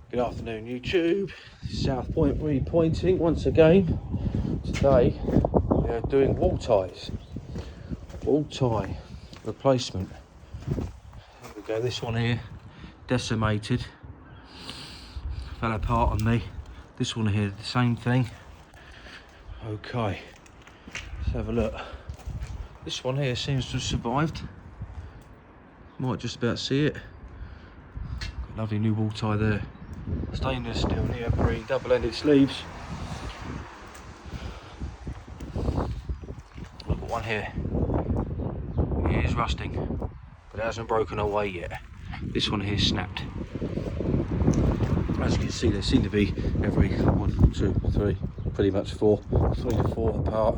Good afternoon YouTube, Southpoint repointing once again. Today we are doing wall ties, wall tie replacement. There we go, this one here, decimated, fell apart on me. This one here, the same thing. Okay, let's have a look. This one here seems to have survived. Might just about see it. Got a lovely new wall tie there. Stainless steel neoprene double-ended sleeves. Look at one here. It is rusting, but it hasn't broken away yet. This one here snapped. As you can see, they seem to be every 1, 2, 3, pretty much 4, 3 to 4 apart.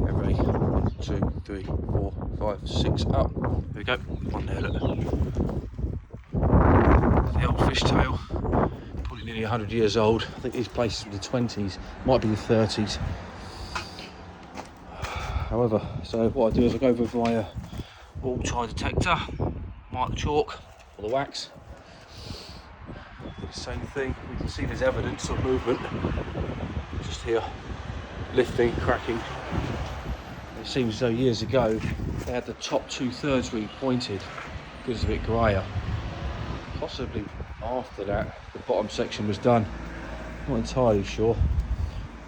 Every 1, 2, 3, 4, 5, 6 up. There we go. One there. Look. The old fishtail. Nearly 100 years old. I think these places from the 20s, might be the 30s. However, so what I do is I go over my wall tie detector, mark the chalk or the wax. Do the same thing. We can see there's evidence of movement. Just here, lifting, cracking. It seems as though years ago they had the top 2/3 repointed because it's a bit grayer. Possibly after that the bottom section was done, not entirely sure.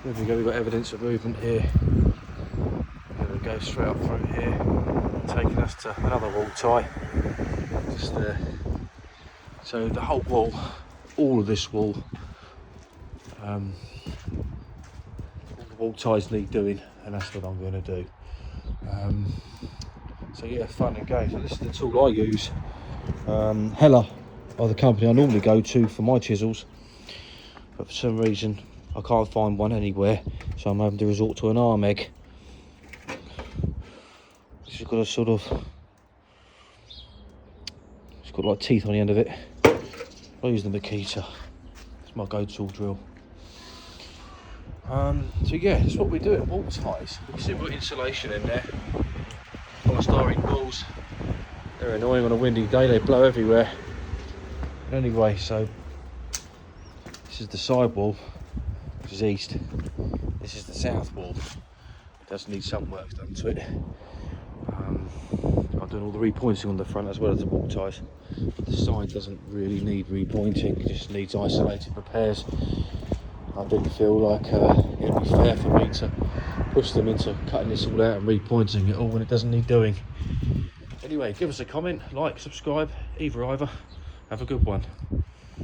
There we go, we've got evidence of movement here. There we go, straight up through here, taking us to another wall tie just there. So the whole wall, all of this wall, all the wall ties need doing, and that's what I'm going to do. So yeah, fun and games. So this is the tool I use. Hella are the company I normally go to for my chisels, but for some reason I can't find one anywhere, so I'm having to resort to an arm egg. This has got a sort of, it's got like teeth on the end of it. I use the Makita, it's my go-to drill. So yeah, that's what we do at wall ties. You can see we've got insulation in there, polystyrene balls. They're annoying on a windy day, they blow everywhere. But anyway, so this is the side wall, which is east. This is the south wall. It does need some work done to it. I'm doing all the repointing on the front as well as the wall ties. The side doesn't really need repointing, it just needs isolated repairs. I didn't feel like it would be fair for me to push them into cutting this all out and repointing it all when it doesn't need doing. Anyway, give us a comment, like, subscribe, either. Have a good one.